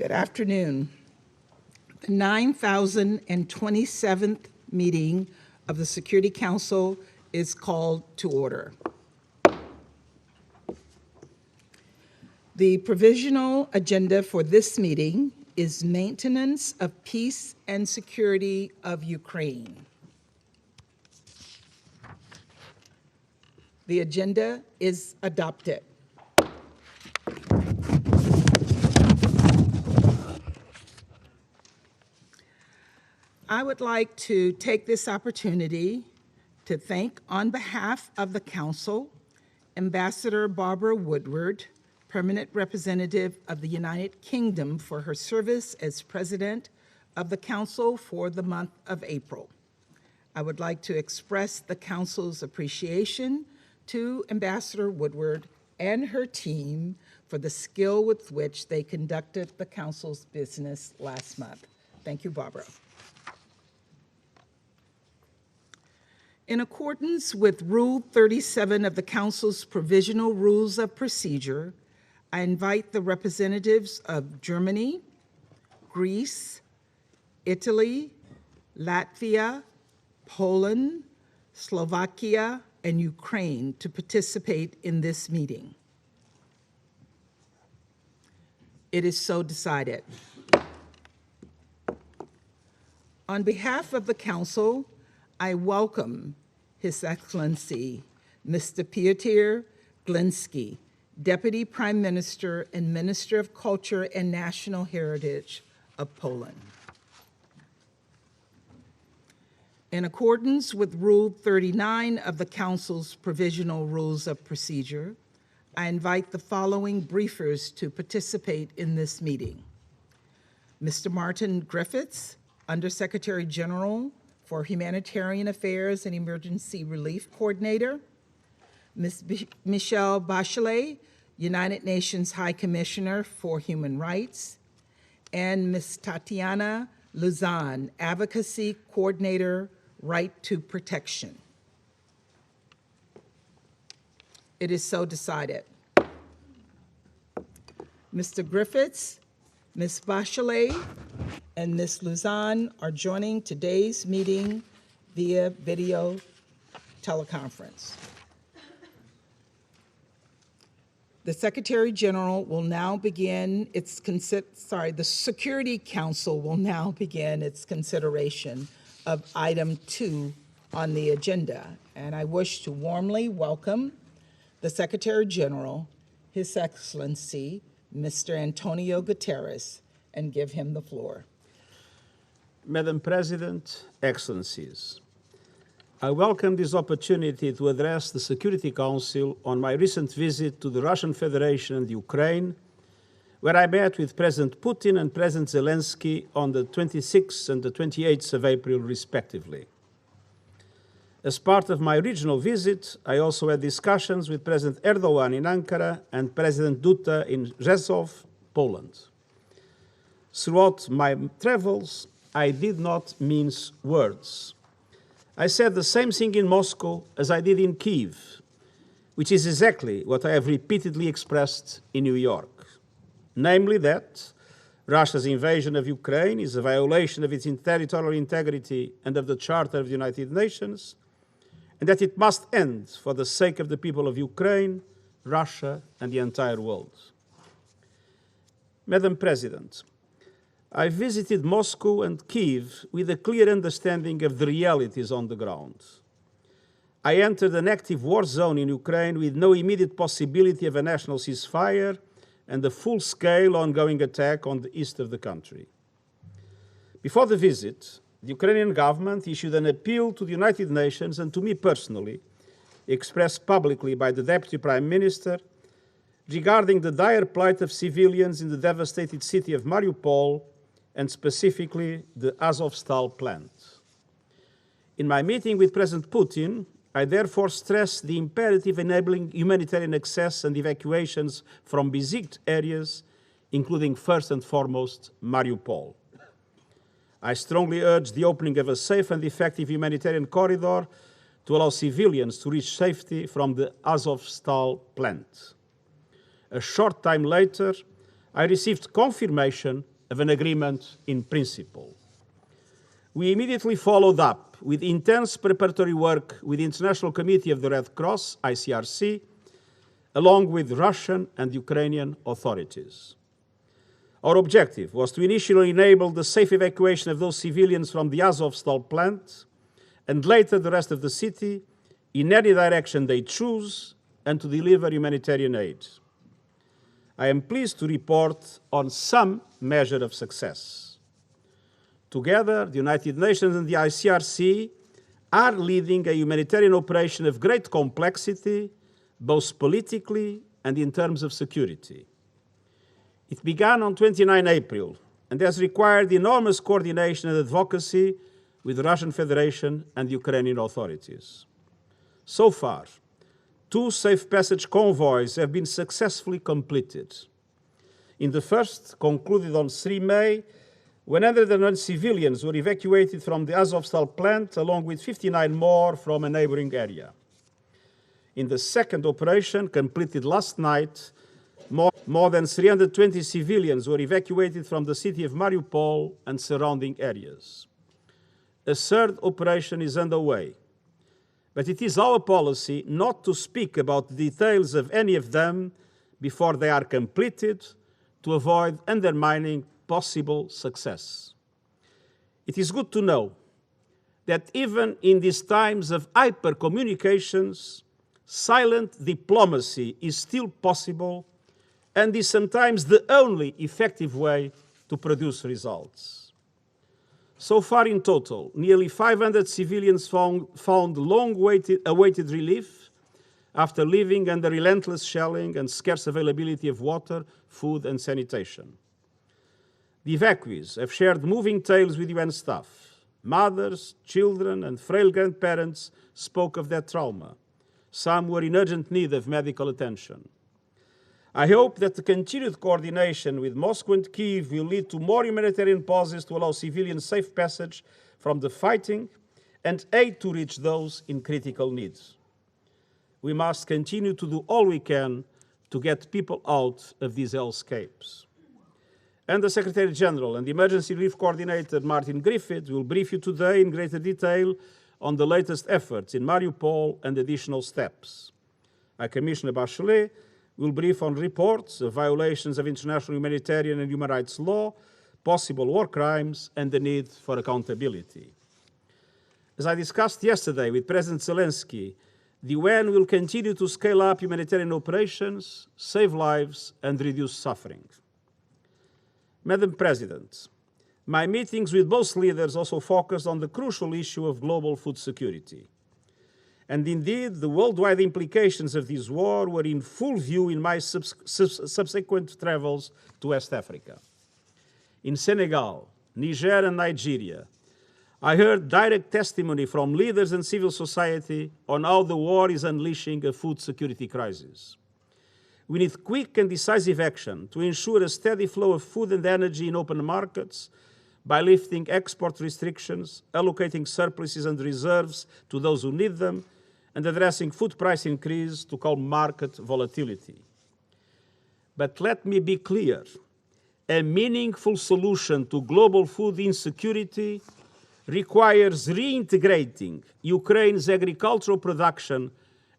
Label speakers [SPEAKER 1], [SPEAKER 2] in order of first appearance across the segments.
[SPEAKER 1] Good afternoon. The 9,027th meeting of the Security Council is called to order. The provisional agenda for this meeting is maintenance of peace and security of Ukraine. The agenda is adopted. I would like to take this opportunity to thank, on behalf of the Council, Ambassador Barbara Woodward, Permanent Representative of the United Kingdom, for her service as President of the Council for the month of April. I would like to express the Council's appreciation to Ambassador Woodward and her team for the skill with which they conducted the Council's business last month. Thank you, Barbara. In accordance with Rule 37 of the Council's Provisional Rules of Procedure, I invite the representatives of Germany, Greece, Italy, Latvia, Poland, Slovakia, and Ukraine to participate in this meeting. It is so decided. On behalf of the Council, I welcome His Excellency, Mr. Piotr Gliński, Deputy Prime Minister and Minister of Culture and National Heritage of Poland. In accordance with Rule 39 of the Council's Provisional Rules of Procedure, I invite the following briefers to participate in this meeting. Mr. Martin Griffiths, Undersecretary General for Humanitarian Affairs and Emergency Relief Coordinator, Ms. Michelle Bachelet, United Nations High Commissioner for Human Rights, and Ms. Tatiana Luzan, Advocacy Coordinator, Right to Protection. It is so decided. Mr. Griffiths, Ms. Bachelet, and Ms. Luzan are joining today's meeting via video teleconference. The Secretary General will now begin its the Security Council will now begin its consideration of item 2 on the agenda. And I wish to warmly welcome the Secretary General, His Excellency, Mr. António Guterres, and give him the floor.
[SPEAKER 2] Madam President, Excellencies, I welcome this opportunity to address the Security Council on my recent visit to the Russian Federation and Ukraine, where I met with President Putin and President Zelensky on the 26th and the 28th of April, respectively. As part of my regional visit, I also had discussions with President Erdogan in Ankara and President Duda in Rzeszów, Poland. Throughout my travels, I did not mince words. I said the same thing in Moscow as I did in Kyiv, which is exactly what I have repeatedly expressed in New York, namely that Russia's invasion of Ukraine is a violation of its territorial integrity and of the Charter of the United Nations, and that it must end for the sake of the people of Ukraine, Russia, and the entire world. Madam President, I visited Moscow and Kyiv with a clear understanding of the realities on the ground. I entered an active war zone in Ukraine with no immediate possibility of a national ceasefire and a full-scale ongoing attack on the east of the country. Before the visit, the Ukrainian government issued an appeal to the United Nations and to me personally, expressed publicly by the Deputy Prime Minister, regarding the dire plight of civilians in the devastated city of Mariupol and specifically the Azovstal plant. In my meeting with President Putin, I therefore stressed the imperative enabling humanitarian access and evacuations from besieged areas, including first and foremost Mariupol. I strongly urged the opening of a safe and effective humanitarian corridor to allow civilians to reach safety from the Azovstal plant. A short time later, I received confirmation of an agreement in principle. We immediately followed up with intense preparatory work with the International Committee of the Red Cross, ICRC, along with Russian and Ukrainian authorities. Our objective was to initially enable the safe evacuation of those civilians from the Azovstal plant, and later the rest of the city, in any direction they choose, and to deliver humanitarian aid. I am pleased to report on some measure of success. Together, the United Nations and the ICRC are leading a humanitarian operation of great complexity, both politically and in terms of security. It began on 29 April and has required enormous coordination and advocacy with the Russian Federation and the Ukrainian authorities. So far, 2 safe passage convoys have been successfully completed. In the first, concluded on 3 May, 101 civilians were evacuated from the Azovstal plant, along with 59 more from a neighboring area. In the second operation, completed last night, more than 320 civilians were evacuated from the city of Mariupol and surrounding areas. A third operation is underway, but it is our policy not to speak about the details of any of them before they are completed to avoid undermining possible success. It is good to know that even in these times of hyper-communications, silent diplomacy is still possible and is sometimes the only effective way to produce results. So far in total, nearly 500 civilians found long-awaited relief after living under relentless shelling and scarce availability of water, food, and sanitation. The evacuees have shared moving tales with UN staff. Mothers, children, and frail grandparents spoke of their trauma. Some were in urgent need of medical attention. I hope that the continued coordination with Moscow and Kyiv will lead to more humanitarian pauses to allow civilians safe passage from the fighting and aid to reach those in critical need. We must continue to do all we can to get people out of these hellscapes. And the Secretary General and the Emergency Relief Coordinator, Martin Griffiths, will brief you today in greater detail on the latest efforts in Mariupol and additional steps. Commissioner Bachelet will brief on reports of violations of international humanitarian and human rights law, possible war crimes, and the need for accountability. As I discussed yesterday with President Zelensky, the UN will continue to scale up humanitarian operations, save lives, and reduce suffering. Madam President, my meetings with both leaders also focused on the crucial issue of global food security. And indeed, the worldwide implications of this war were in full view in my subsequent travels to West Africa. In Senegal, Niger, and Nigeria, I heard direct testimony from leaders and civil society on how the war is unleashing a food security crisis. We need quick and decisive action to ensure a steady flow of food and energy in open markets by lifting export restrictions, allocating surpluses and reserves to those who need them, and addressing food price increase to calm market volatility. But let me be clear, a meaningful solution to global food insecurity requires reintegrating Ukraine's agricultural production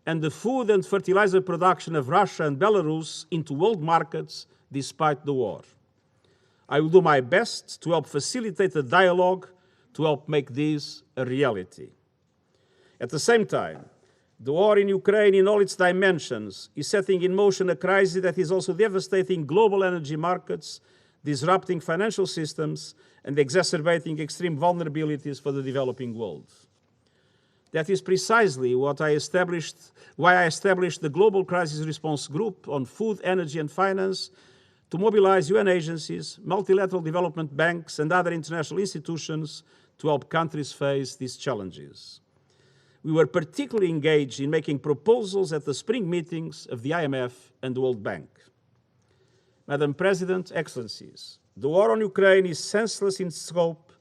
[SPEAKER 2] and the food and fertilizer production of Russia and Belarus into world markets despite the war. I will do my best to help facilitate a dialogue to help make this a reality. At the same time, The war in Ukraine in all its dimensions is setting in motion a crisis that is also devastating global energy markets, disrupting financial systems, and exacerbating extreme vulnerabilities for the developing world. That is precisely why I established the Global Crisis Response Group on Food, Energy and Finance to mobilize UN agencies, multilateral development banks, and other international institutions to help countries face these challenges. We were particularly engaged in making proposals at the spring meetings of the IMF and the World Bank. Madam President, Excellencies, the war on Ukraine is senseless in scope,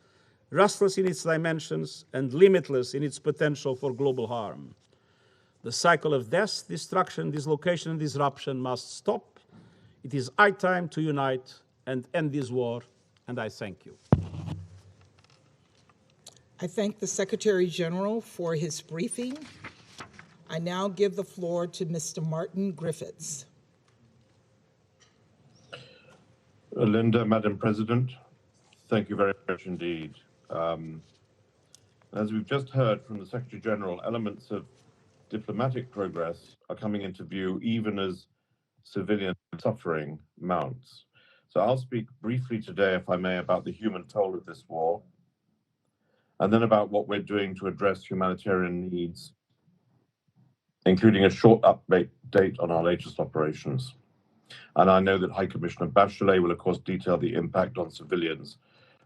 [SPEAKER 2] restless in its dimensions, and limitless in its potential for global harm. The cycle of death, destruction, dislocation, and disruption must stop. It is high time to unite and end this war, and I thank you.
[SPEAKER 1] I thank the Secretary General for his briefing. I now give the floor to Mr. Martin Griffiths.
[SPEAKER 3] Linda, Madam President, thank you very much indeed. As we've just heard from the Secretary General, elements of diplomatic progress are coming into view even as civilian suffering mounts. So I'll speak briefly today, if I may, about the human toll of this war, and then about what we're doing to address humanitarian needs, including a short update on our latest operations. And I know that High Commissioner Bachelet will, of course, detail the impact on civilians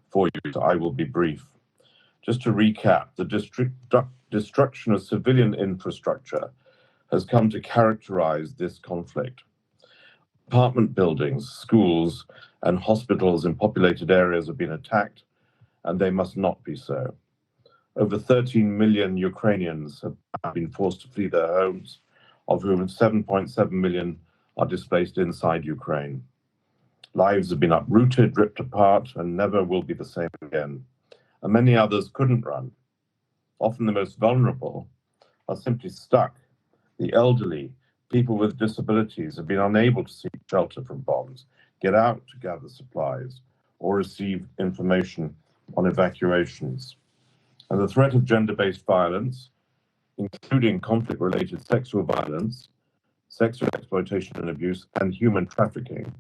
[SPEAKER 3] for you, so I will be brief. Just to recap, the destruction of civilian infrastructure has come to characterize this conflict. Apartment buildings, schools, and hospitals in populated areas have been attacked, and they must not be so. Over 13 million Ukrainians have been forced to flee their homes, of whom 7.7 million are displaced inside Ukraine. Lives have been uprooted, ripped apart, and never will be the same again. And many others couldn't run. Often the most vulnerable are simply stuck. The elderly, people with disabilities have been unable to seek shelter from bombs, get out to gather supplies, or receive information on evacuations. And the threat of gender-based violence, including conflict-related sexual violence, sexual exploitation and abuse, and human trafficking,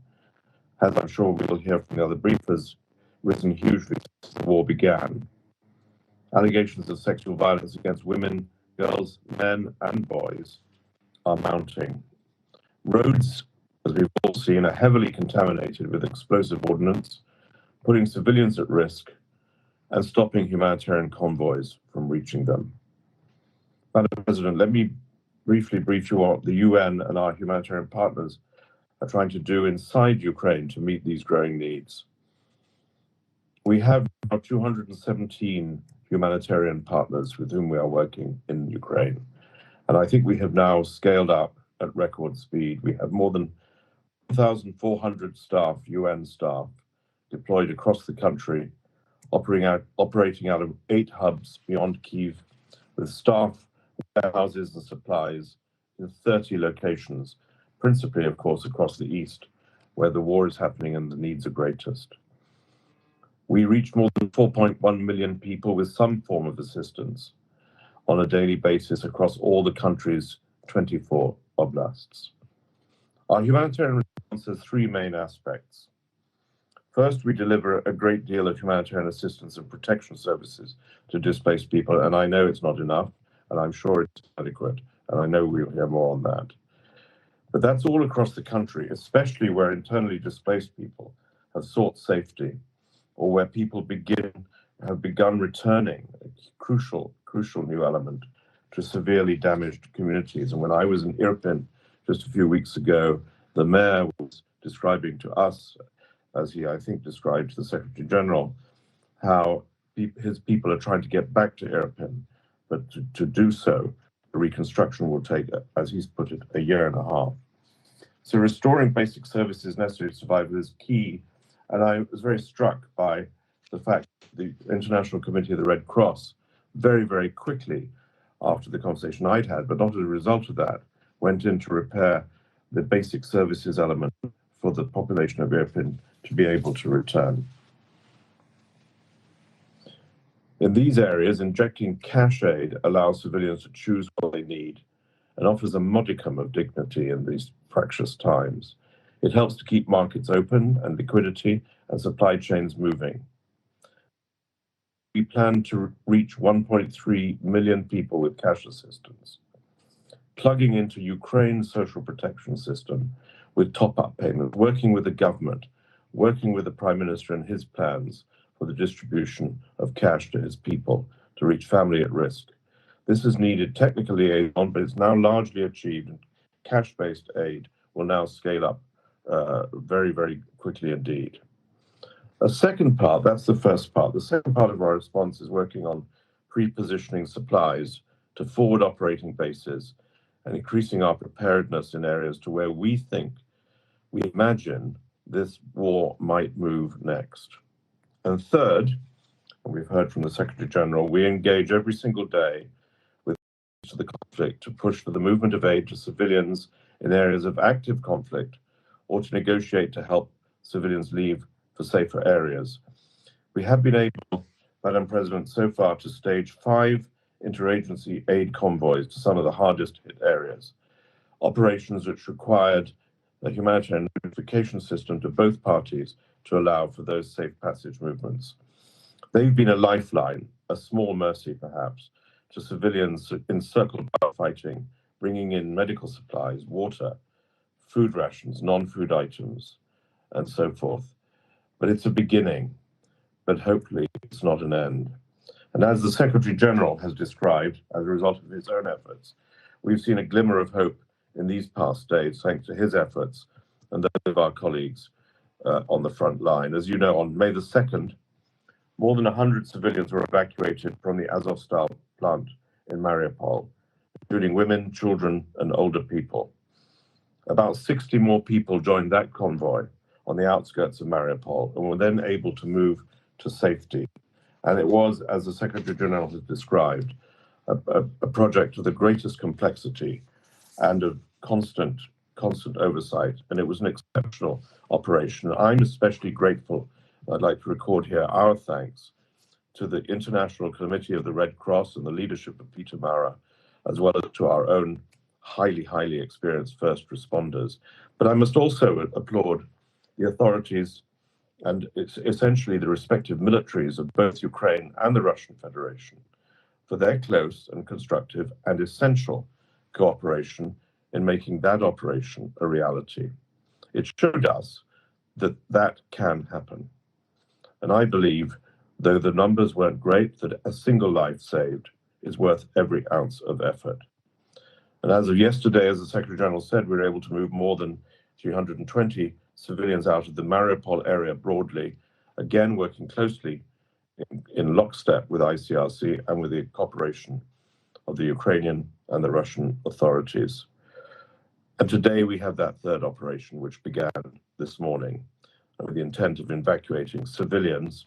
[SPEAKER 3] as I'm sure we'll hear from the other briefers, risen hugely since the war began. Allegations of sexual violence against women, girls, men, and boys are mounting. Roads, as we've all seen, are heavily contaminated with explosive ordnance, putting civilians at risk and stopping humanitarian convoys from reaching them. Madam President, let me briefly brief you on what the UN and our humanitarian partners are trying to do inside Ukraine to meet these growing needs. We have now 217 humanitarian partners with whom we are working in Ukraine. And I think we have now scaled up at record speed. We have more than 1,400 staff, UN staff, deployed across the country, operating out of 8 hubs beyond Kyiv, with staff, warehouses and supplies in 30 locations, principally, of course, across the east, where the war is happening and the needs are greatest. We reach more than 4.1 million people with some form of assistance on a daily basis across all the country's 24 oblasts. Our humanitarian response has 3 main aspects. First, we deliver a great deal of humanitarian assistance and protection services to displaced people, and I know it's not enough, and I'm sure it's adequate, and I know we'll hear more on that. But that's all across the country, especially where internally displaced people have sought safety, or where people have begun returning, a crucial new element, to severely damaged communities. And when I was in Irpin just a few weeks ago, the mayor was describing to us, as he, I think, described to the Secretary General, how his people are trying to get back to Irpin, but to do so, the reconstruction will take, as he's put it, a year and a half. So restoring basic services necessary to survival is key. And I was very struck by the fact that the International Committee of the Red Cross very, very quickly after the conversation I'd had, but not as a result of that, went in to repair the basic services element for the population of Irpin to be able to return. In these areas, injecting cash aid allows civilians to choose what they need and offers a modicum of dignity in these fractious times. It helps to keep markets open and liquidity and supply chains moving. We plan to reach 1.3 million people with cash assistance, plugging into Ukraine's social protection system with top-up payments, working with the government, working with the Prime Minister and his plans for the distribution of cash to his people to reach family at risk. This is needed technical liaison, but it's now largely achieved. Cash-based aid will now scale up very, very quickly indeed. A second part, that's the first part. The second part of our response is working on pre-positioning supplies to forward operating bases and increasing our preparedness in areas to where we imagine this war might move next. And third, and we've heard from the Secretary General, we engage every single day with the conflict to push for the movement of aid to civilians in areas of active conflict or to negotiate to help civilians leave for safer areas. We have been able, Madam President, so far to stage 5 interagency aid convoys to some of the hardest hit areas, operations which required a humanitarian notification system to both parties to allow for those safe passage movements. They've been a lifeline, a small mercy perhaps, to civilians encircled by fighting, bringing in medical supplies, water, food rations, non-food items, and so forth. But it's a beginning, but hopefully it's not an end. And as the Secretary General has described, as a result of his own efforts, we've seen a glimmer of hope in these past days, thanks to his efforts and those of our colleagues on the front line. As you know, on May the 2nd, more than 100 civilians were evacuated from the Azovstal plant in Mariupol, including women, children, and older people. About 60 more people joined that convoy on the outskirts of Mariupol and were then able to move to safety. And it was, as the Secretary General has described, a project of the greatest complexity and of constant oversight, and it was an exceptional operation. I'm especially grateful. I'd like to record here our thanks to the International Committee of the Red Cross and the leadership of Peter Maurer, as well as to our own highly experienced first responders. But I must also applaud the authorities and it's essentially the respective militaries of both Ukraine and the Russian Federation for their close and constructive and essential cooperation in making that operation a reality. It showed us that that can happen. And I believe, though the numbers weren't great, that a single life saved is worth every ounce of effort. And as of yesterday, as the Secretary General said, we were able to move more than 320 civilians out of the Mariupol area broadly, again working closely in lockstep with ICRC and with the cooperation of the Ukrainian and the Russian authorities. And today we have that third operation, which began this morning with the intent of evacuating civilians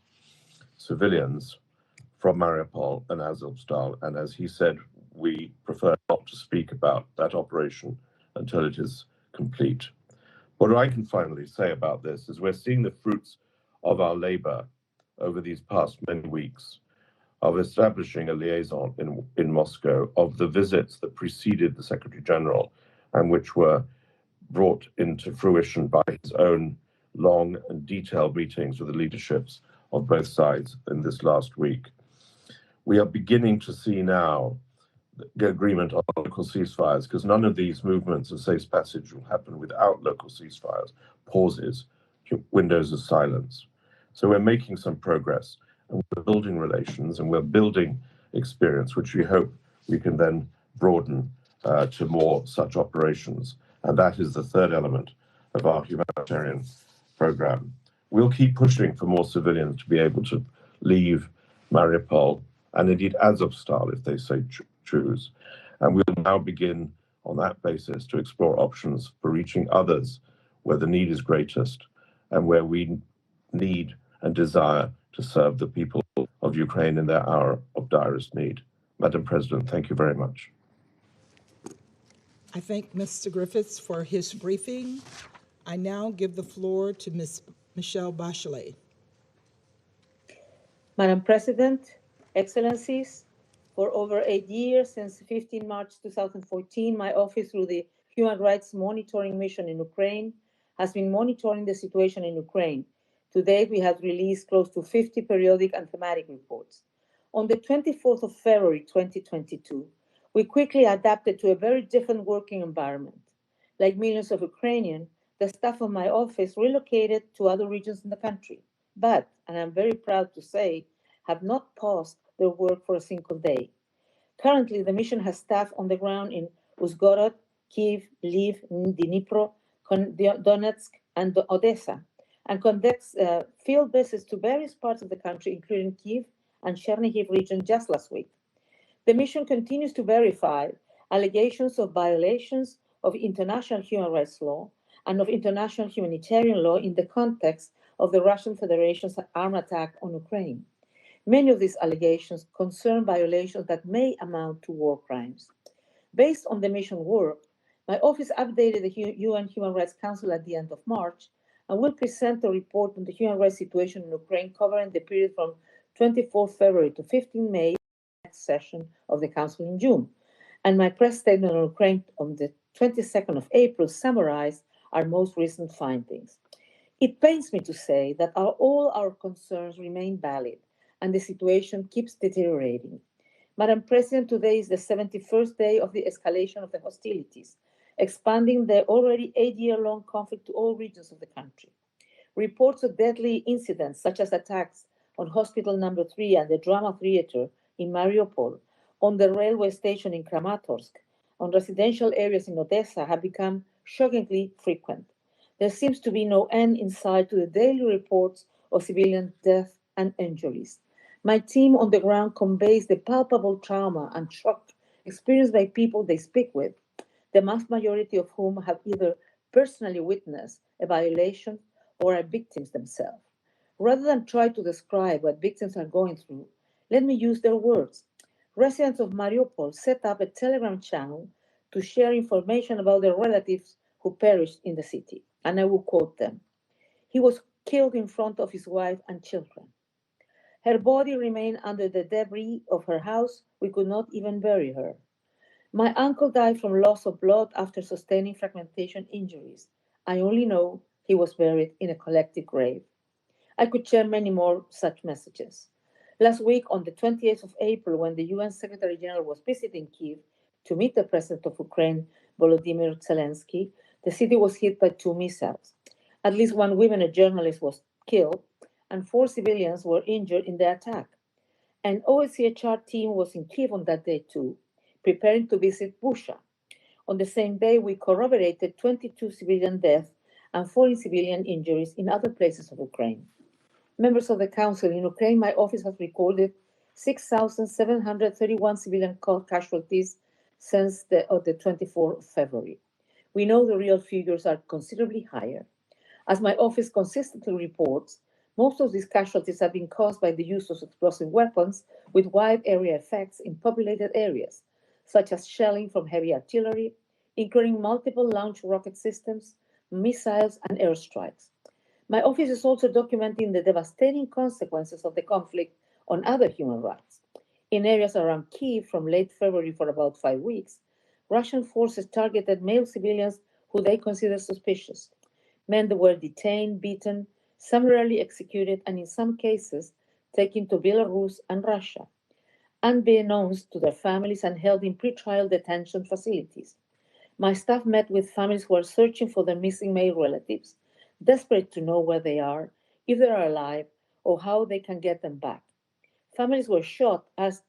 [SPEAKER 3] from Mariupol and Azovstal. And as he said, we prefer not to speak about that operation until it is complete. What I can finally say about this is we're seeing the fruits of our labor over these past many weeks of establishing a liaison in Moscow, of the visits that preceded the Secretary General and which were brought into fruition by his own long and detailed meetings with the leaderships of both sides in this last week. We are beginning to see now the agreement on local ceasefires, because none of these movements of safe passage will happen without local ceasefires, pauses, windows of silence. So we're making some progress, and we're building relations, and we're building experience, which we hope we can then broaden to more such operations. And that is the third element of our humanitarian program. We'll keep pushing for more civilians to be able to leave Mariupol and indeed Azovstal if they so choose. And we'll now begin on that basis to explore options for reaching others where the need is greatest and where we need and desire to serve the people of Ukraine in their hour of direst need. Madam President, thank you very much.
[SPEAKER 1] I thank Mr. Griffiths for his briefing. I now give the floor to Ms. Michelle Bachelet.
[SPEAKER 4] Madam President, Excellencies, For over 8 years, since 15 March 2014, my office, through the Human Rights Monitoring Mission in Ukraine, has been monitoring the situation in Ukraine. To date, we have released close to 50 periodic and thematic reports. On the 24th of February 2022, we quickly adapted to a very different working environment. Like millions of Ukrainians, the staff of my office relocated to other regions in the country, but, and I'm very proud to say, have not paused their work for a single day. Currently, the mission has staff on the ground in Uzhgorod, Kyiv, Lviv, Dnipro, Donetsk, and Odessa, and conducts field visits to various parts of the country, including Kyiv and Chernihiv region just last week. The mission continues to verify allegations of violations of international human rights law and of international humanitarian law in the context of the Russian Federation's armed attack on Ukraine. Many of these allegations concern violations that may amount to war crimes. Based on the mission work, my office updated the UN Human Rights Council at the end of March and will present a report on the human rights situation in Ukraine covering the period from 24 February to 15 May, next session of the Council in June. And my press statement on Ukraine on the 22nd of April summarized our most recent findings. It pains me to say that all our concerns remain valid and the situation keeps deteriorating. Madam President, today is the 71st day of the escalation of the hostilities, expanding the already 8-year-long conflict to all regions of the country. Reports of deadly incidents, such as attacks on Hospital Number 3 and the Drama Theater in Mariupol, on the railway station in Kramatorsk, on residential areas in Odessa, have become shockingly frequent. There seems to be no end in sight to the daily reports of civilian death and injuries. My team on the ground conveys the palpable trauma and shock experienced by people they speak with, the vast majority of whom have either personally witnessed a violation or are victims themselves. Rather than try to describe what victims are going through, let me use their words. Residents of Mariupol set up a Telegram channel to share information about their relatives who perished in the city, and I will quote them. He was killed in front of his wife and children. Her body remained under the debris of her house. We could not even bury her. My uncle died from loss of blood after sustaining fragmentation injuries. I only know he was buried in a collective grave. I could share many more such messages. Last week, on the 28th of April, when the UN Secretary General was visiting Kyiv to meet the President of Ukraine, Volodymyr Zelensky, the city was hit by 2 missiles. At least one woman, a journalist, was killed, and 4 civilians were injured in the attack. An OSCHR team was in Kyiv on that day too, preparing to visit Busha. On the same day, we corroborated 22 civilian deaths and 40 civilian injuries in other places of Ukraine. Members of the Council, in Ukraine, my office has recorded 6,731 civilian casualties since the 24th of February. We know the real figures are considerably higher. As my office consistently reports, most of these casualties have been caused by the use of explosive weapons with wide area effects in populated areas, such as shelling from heavy artillery, including multiple launch rocket systems, missiles, and airstrikes. My office is also documenting the devastating consequences of the conflict on other human rights. In areas around Kyiv from late February for about 5 weeks, Russian forces targeted male civilians who they consider suspicious. Men that were detained, beaten, summarily executed, and in some cases taken to Belarus and Russia, unbeknownst to their families and held in pretrial detention facilities. My staff met with families who are searching for their missing male relatives, desperate to know where they are, if they are alive, or how they can get them back. Families were shot as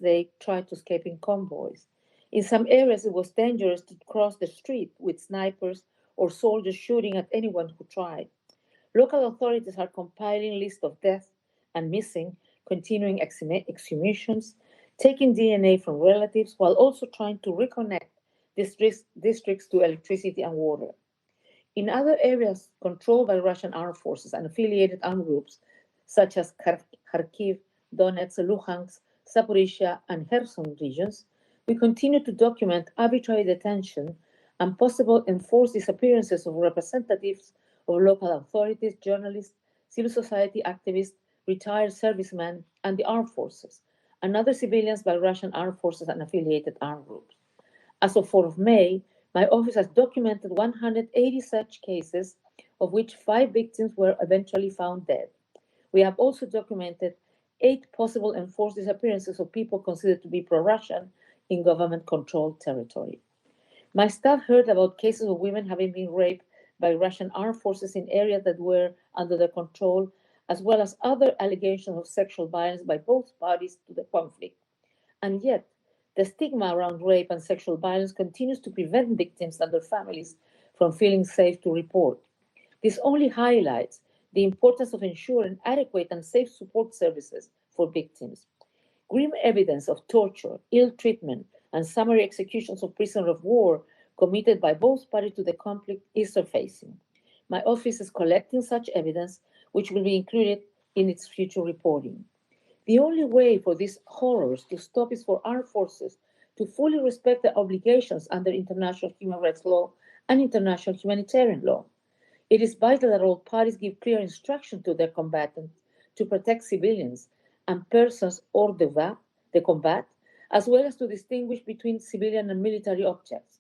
[SPEAKER 4] they tried to escape in convoys. In some areas, it was dangerous to cross the street with snipers or soldiers shooting at anyone who tried. Local authorities are compiling lists of deaths and missing, continuing exhumations, taking DNA from relatives, while also trying to reconnect districts to electricity and water. In other areas controlled by Russian armed forces and affiliated armed groups, such as Kharkiv, Donetsk, Luhansk, Zaporizhia, and Kherson regions, we continue to document arbitrary detention and possible enforced disappearances of representatives of local authorities, journalists, civil society activists, retired servicemen, and the armed forces, and other civilians by Russian armed forces and affiliated armed groups. As of 4 May, my office has documented 180 such cases, of which 5 victims were eventually found dead. We have also documented 8 possible enforced disappearances of people considered to be pro-Russian in government-controlled territory. My staff heard about cases of women having been raped by Russian armed forces in areas that were under their control, as well as other allegations of sexual violence by both parties to the conflict. And yet, the stigma around rape and sexual violence continues to prevent victims and their families from feeling safe to report. This only highlights the importance of ensuring adequate and safe support services for victims. Grim evidence of torture, ill treatment, and summary executions of prisoners of war committed by both parties to the conflict is surfacing. My office is collecting such evidence, which will be included in its future reporting. The only way for these horrors to stop is for armed forces to fully respect their obligations under international human rights law and international humanitarian law. It is vital that all parties give clear instruction to their combatants to protect civilians and persons hors de combat, as well as to distinguish between civilian and military objects.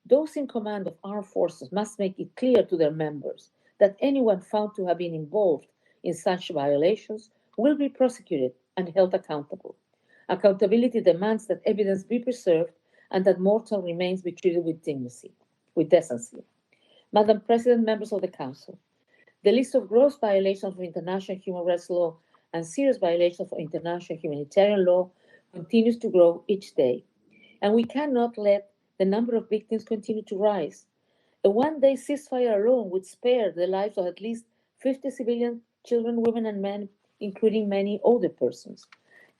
[SPEAKER 4] Those in command of armed forces must make it clear to their members that anyone found to have been involved in such violations will be prosecuted and held accountable. Accountability demands that evidence be preserved and that mortal remains be treated with decency. Madam President, members of the Council, the list of gross violations of international human rights law and serious violations of international humanitarian law continues to grow each day, and we cannot let the number of victims continue to rise. A one-day ceasefire alone would spare the lives of at least 50 civilian children, women, and men, including many older persons.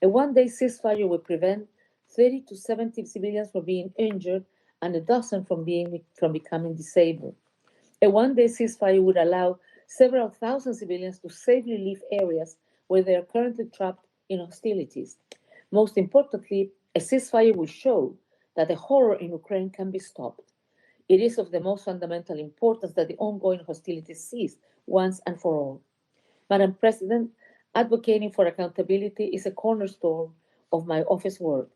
[SPEAKER 4] A one-day ceasefire would prevent 30 to 70 civilians from being injured and a dozen from becoming disabled. A one-day ceasefire would allow several thousand civilians to safely leave areas where they are currently trapped in hostilities. Most importantly, a ceasefire will show that the horror in Ukraine can be stopped. It is of the most fundamental importance that the ongoing hostilities cease once and for all. Madam President, advocating for accountability is a cornerstone of my office work.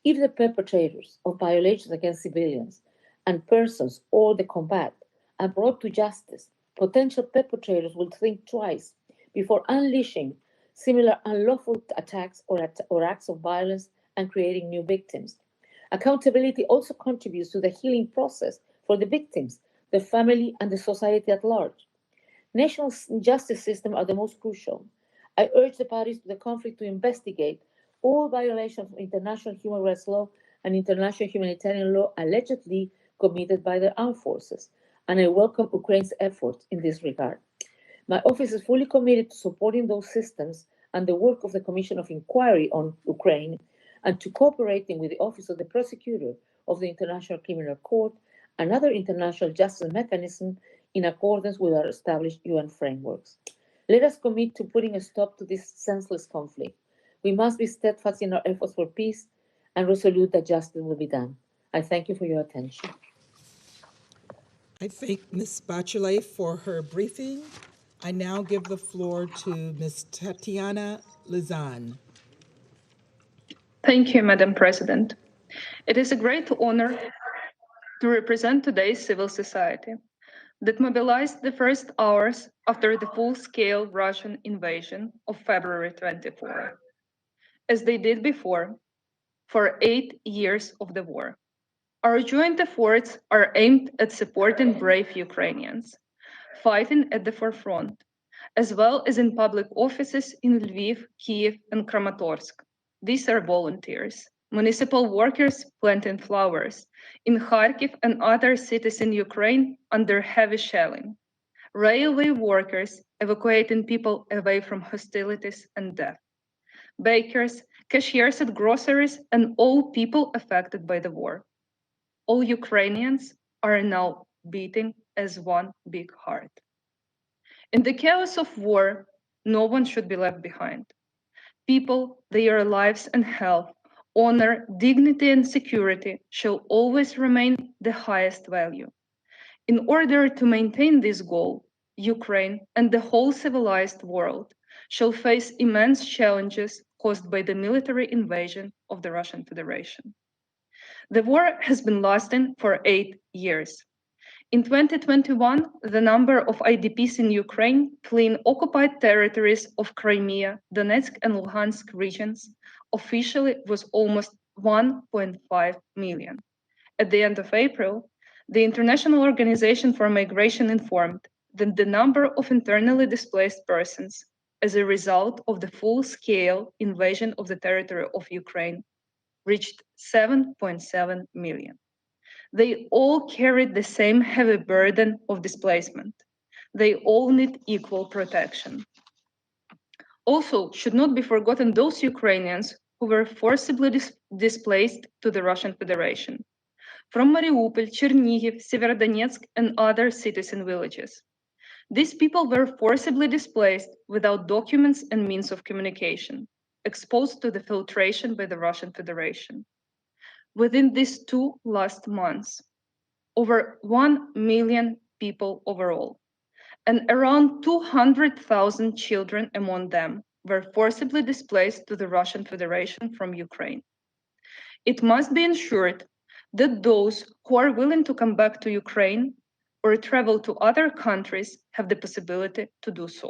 [SPEAKER 4] If the perpetrators of violations against civilians and persons hors de combat are brought to justice, potential perpetrators will think twice before unleashing similar unlawful attacks or acts of violence and creating new victims. Accountability also contributes to the healing process for the victims, the family, and the society at large. National justice systems are the most crucial. I urge the parties to the conflict to investigate all violations of international human rights law and international humanitarian law allegedly committed by their armed forces, and I welcome Ukraine's efforts in this regard. My office is fully committed to supporting those systems and the work of the Commission of Inquiry on Ukraine, and to cooperating with the Office of the Prosecutor of the International Criminal Court and other international justice mechanisms in accordance with our established UN frameworks. Let us commit to putting a stop to this senseless conflict. We must be steadfast in our efforts for peace and resolute that justice will be done. I thank you for your attention.
[SPEAKER 1] I thank Ms. Bachelet for her briefing. I now give the floor to Ms. Tatiana Lizan.
[SPEAKER 5] Thank you, Madam President. It is a great honor to represent today's civil society that mobilized the first hours after the full-scale Russian invasion of February 24, as they did before, for 8 years of the war. Our joint efforts are aimed at supporting brave Ukrainians, fighting at the forefront, as well as in public offices in Lviv, Kyiv, and Kramatorsk. These are volunteers, municipal workers planting flowers in Kharkiv and other cities in Ukraine under heavy shelling, railway workers evacuating people away from hostilities and death, bakers, cashiers at groceries, and all people affected by the war. All Ukrainians are now beating as one big heart. In the chaos of war, no one should be left behind. People, their lives and health, honor, dignity, and security shall always remain the highest value. In order to maintain this goal, Ukraine and the whole civilized world shall face immense challenges caused by the military invasion of the Russian Federation. The war has been lasting for 8 years. In 2021, the number of IDPs in Ukraine fleeing occupied territories of Crimea, Donetsk and Luhansk regions officially was almost 1.5 million. At the end of April, the International Organization for Migration informed that the number of internally displaced persons as a result of the full-scale invasion of the territory of Ukraine reached 7.7 million. They all carried the same heavy burden of displacement. They all need equal protection. Also, should not be forgotten those Ukrainians who were forcibly displaced to the Russian Federation from Mariupol, Chernihiv, Severodonetsk, and other cities and villages. These people were forcibly displaced without documents and means of communication, exposed to the filtration by the Russian Federation. Within these 2 last months, over 1 million people overall, and around 200,000 children among them were forcibly displaced to the Russian Federation from Ukraine. It must be ensured that those who are willing to come back to Ukraine or travel to other countries have the possibility to do so.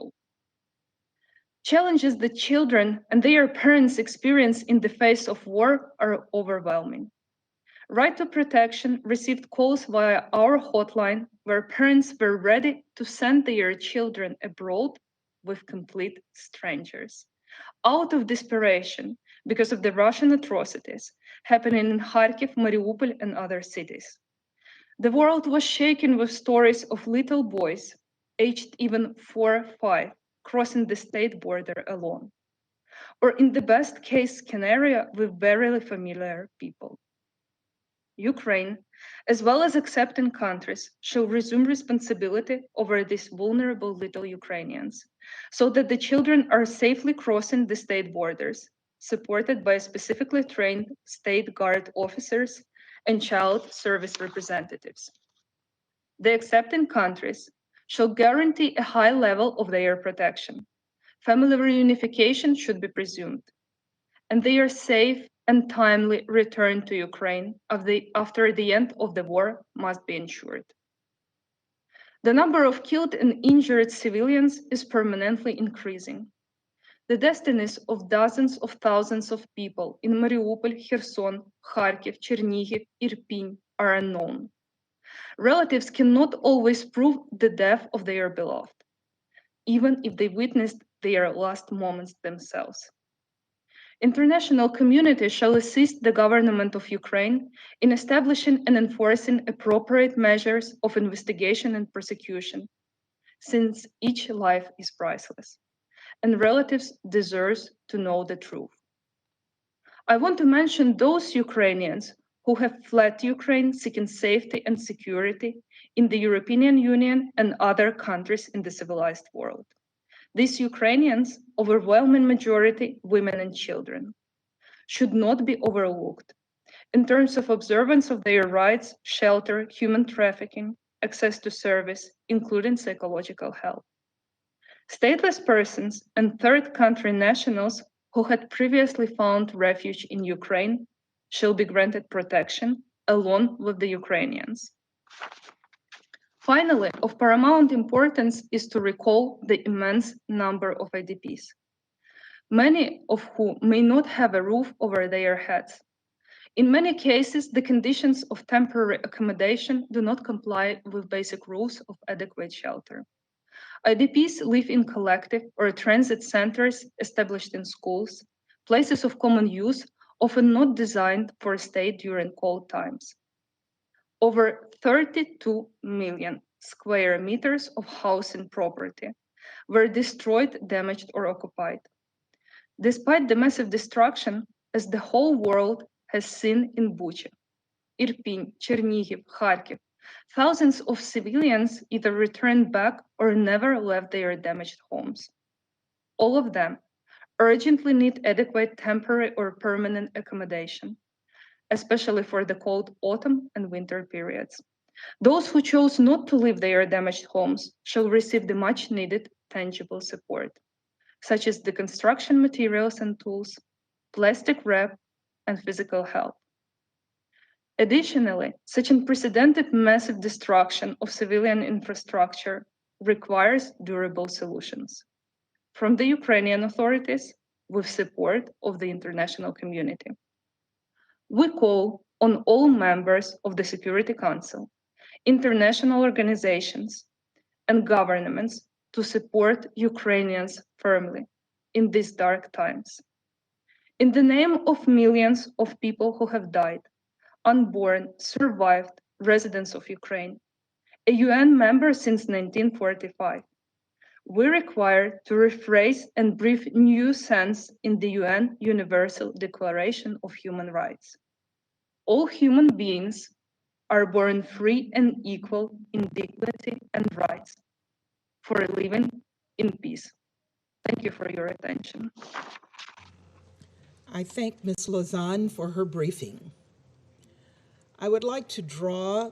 [SPEAKER 5] Challenges that children and their parents experience in the face of war are overwhelming. Right to Protection received calls via our hotline where parents were ready to send their children abroad with complete strangers, out of desperation because of the Russian atrocities happening in Kharkiv, Mariupol, and other cities. The world was shaken with stories of little boys, aged even 4 or 5, crossing the state border alone, or in the best case scenario with very familiar people. Ukraine, as well as accepting countries, shall resume responsibility over these vulnerable little Ukrainians, so that the children are safely crossing the state borders, supported by specifically trained state guard officers and child service representatives. The accepting countries shall guarantee a high level of their protection. Family reunification should be presumed, and they are safe and timely return to Ukraine after the end of the war must be ensured. The number of killed and injured civilians is permanently increasing. The destinies of dozens of thousands of people in Mariupol, Kherson, Kharkiv, Chernihiv, Irpin are unknown. Relatives cannot always prove the death of their beloved, even if they witnessed their last moments themselves. International community shall assist the government of Ukraine in establishing and enforcing appropriate measures of investigation and prosecution, since each life is priceless, and relatives deserve to know the truth. I want to mention those Ukrainians who have fled Ukraine seeking safety and security in the European Union and other countries in the civilized world. These Ukrainians, overwhelming majority women and children, should not be overlooked in terms of observance of their rights, shelter, human trafficking, access to service, including psychological help. Stateless persons and third country nationals who had previously found refuge in Ukraine shall be granted protection along with the Ukrainians. Finally, of paramount importance is to recall the immense number of IDPs, many of whom may not have a roof over their heads. In many cases, the conditions of temporary accommodation do not comply with basic rules of adequate shelter. IDPs live in collective or transit centers established in schools, places of common use, often not designed for stay during cold times. Over 32 million square meters of housing property were destroyed, damaged, or occupied. Despite the massive destruction, as the whole world has seen in Bucha, Irpin, Chernihiv, Kharkiv, thousands of civilians either returned back or never left their damaged homes. All of them urgently need adequate temporary or permanent accommodation, especially for the cold autumn and winter periods. Those who chose not to leave their damaged homes shall receive the much needed tangible support. such as the construction materials and tools, plastic wrap, and physical help. Additionally, such unprecedented massive destruction of civilian infrastructure requires durable solutions from the Ukrainian authorities with support of the international community. We call on all members of the Security Council, international organizations, and governments to support Ukrainians firmly in these dark times. In the name of millions of people who have died, unborn, survived residents of Ukraine, a UN member since 1945, we require to rephrase and breathe new sense in the UN Universal Declaration of Human Rights. All human beings are born free and equal in dignity and rights for living in peace. Thank you for your attention.
[SPEAKER 1] I thank Ms. Lausanne for her briefing. I would like to draw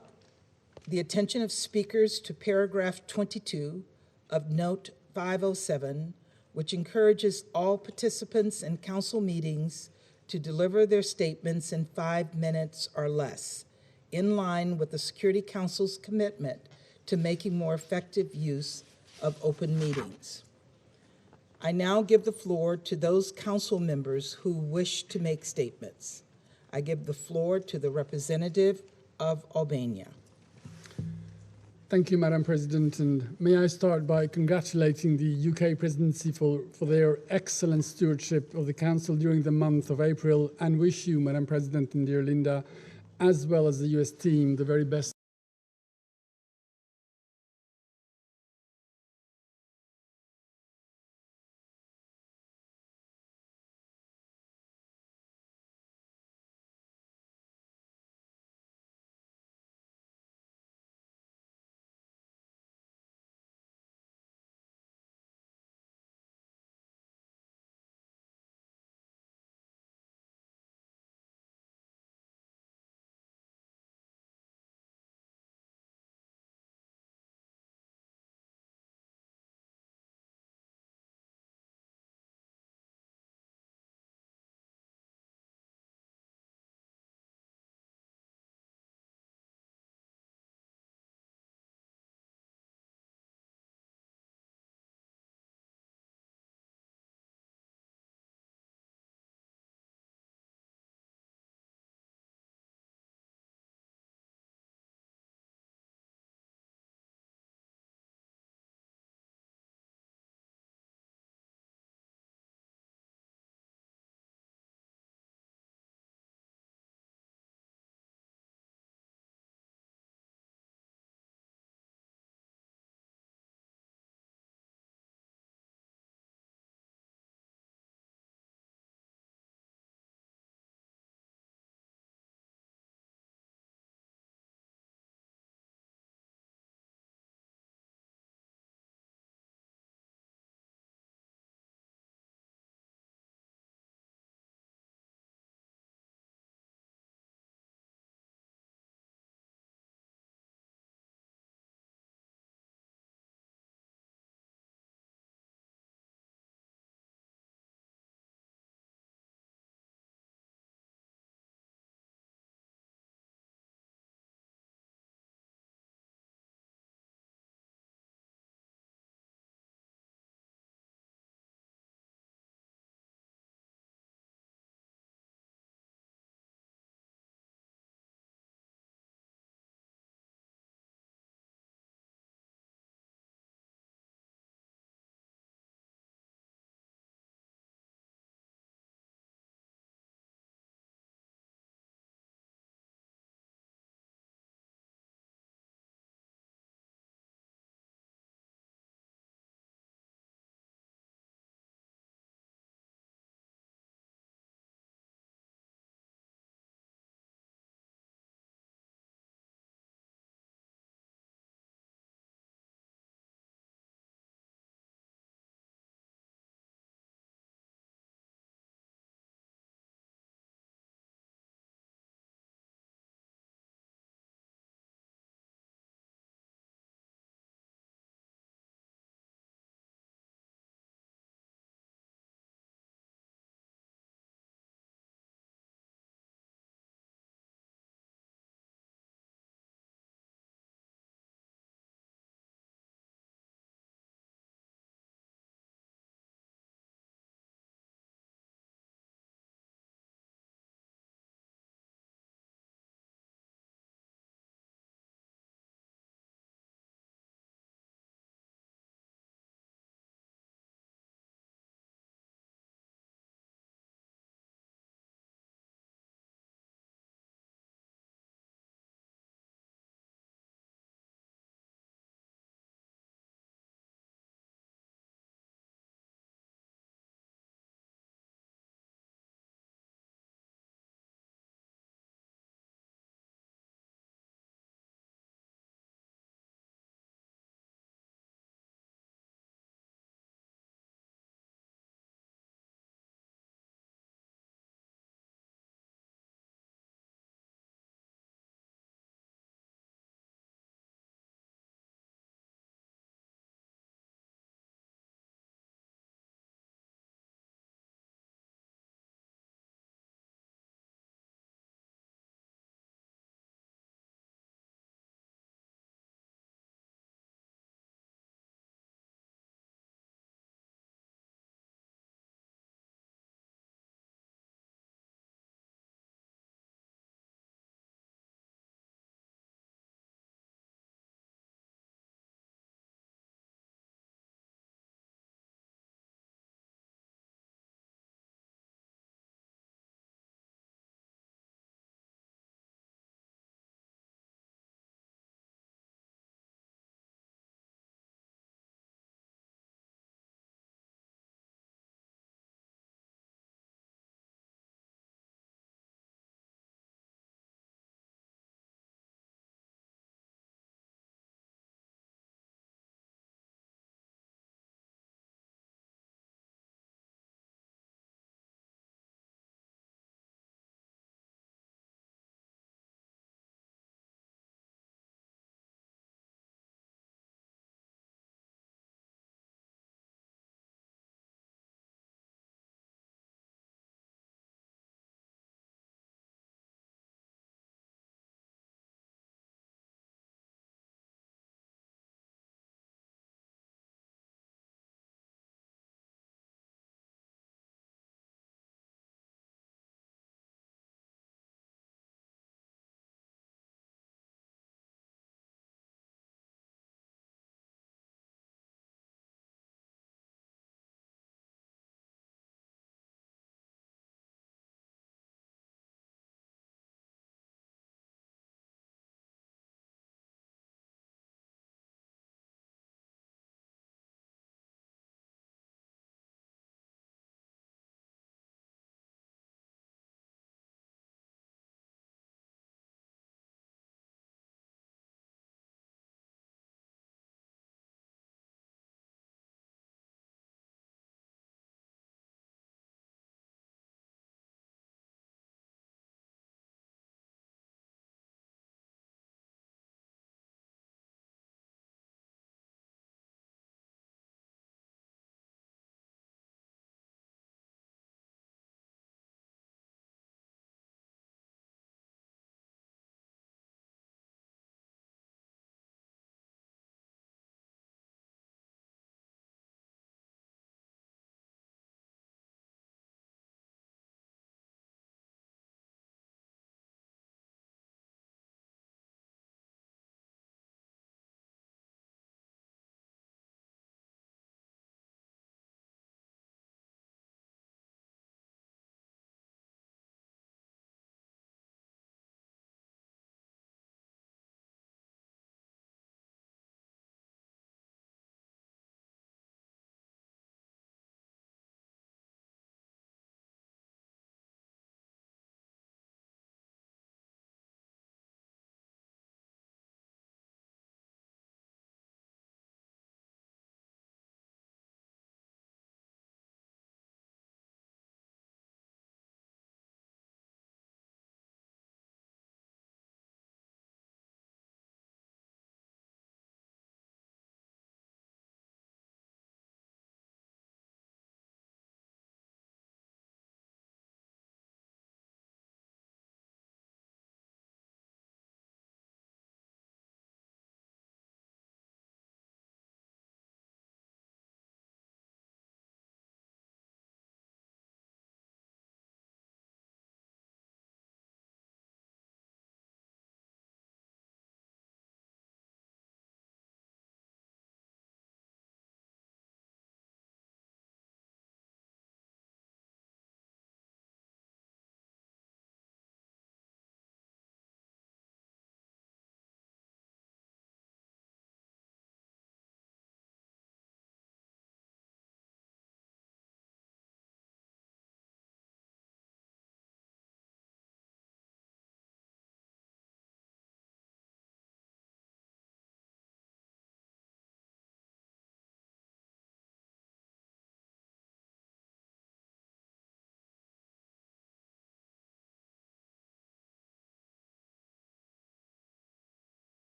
[SPEAKER 1] the attention of speakers to paragraph 22 of Note 507, which encourages all participants in council meetings to deliver their statements in 5 minutes or less, in line with the Security Council's commitment to making more effective use of open meetings. I now give the floor to those council members who wish to make statements. I give the floor to the representative of Albania.
[SPEAKER 6] Thank you, Madam President, and may I start by congratulating the UK presidency for their excellent stewardship of the Council during the month of April, and wish you, Madam President and dear Linda, as well as the US team, the very best